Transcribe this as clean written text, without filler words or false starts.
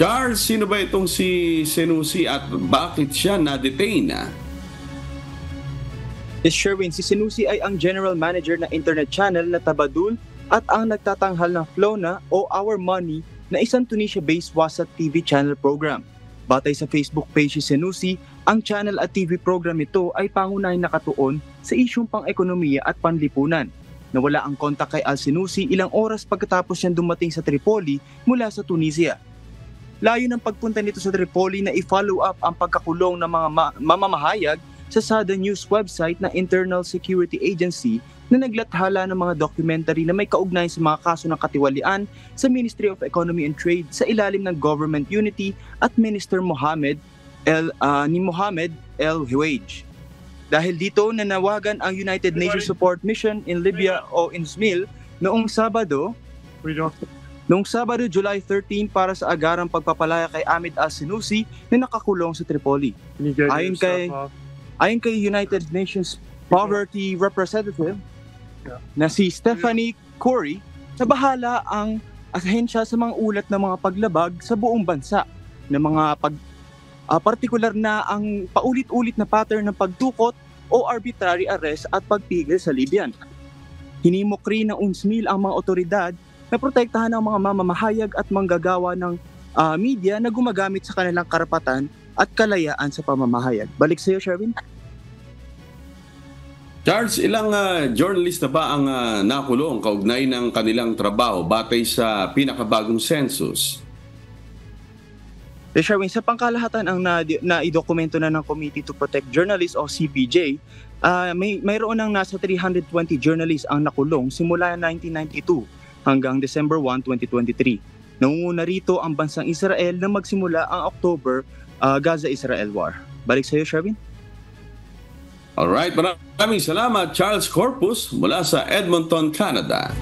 Charles, sino ba itong si Senusi at bakit siya na-detain? Yes, Sherwin, si Senusi ay ang general manager na internet channel na Tabadul at ang nagtatanghal ng Flona o Our Money na isang Tunisia-based WhatsApp TV channel program. Batay sa Facebook page ni Senusi, ang channel at TV program ito ay pangunahing nakatuon sa isyung pang-ekonomiya at panlipunan. Nawala ang kontak kay Al-Senusi ilang oras pagkatapos niyang dumating sa Tripoli mula sa Tunisia. Layo ng pagpunta nito sa Tripoli na i-follow up ang pagkakulong ng mga mamamahayag sa Sada News website na Internal Security Agency na naglathala ng mga documentary na may kaugnay sa mga kaso ng katiwalian sa Ministry of Economy and Trade sa ilalim ng Government Unity at Minister Mohamed El Huwej. Dahil dito, nanawagan ang United Nations Support Mission in Libya o UNSMIL noong Sabado, July 13 para sa agarang pagpapalaya kay Ahmed Al-Senusi na nakakulong sa Tripoli. Ayon kay United Nations Poverty Representative na si Stephanie Corey, sa bahala ang ahensya sa mga ulat ng mga paglabag sa buong bansa ng mga partikular na ang paulit-ulit na pattern ng pagdukot o arbitrary arrest at pagpigil sa Libyan. Hinimok rin ng UNSMIL ang mga otoridad na protektahan ang mga mamamahayag at manggagawa ng media na gumagamit sa kanilang karapatan at kalayaan sa pamamahayag. Balik sa iyo, Sherwin. Charles, ilang journalist na ba ang nakulong kaugnay ng kanilang trabaho batay sa pinakabagong census? Sherwin, sa pangkalahatan ang naidokumento na ng Committee to Protect Journalists o CPJ, mayroon ng nasa 320 journalists ang nakulong simula 1992 hanggang December 1, 2023. Nangunguna rito ang bansang Israel na magsimula ang October Gaza-Israel War. Balik sa iyo, Sherwin. Alright, maraming salamat Charles Corpus mula sa Edmonton, Canada.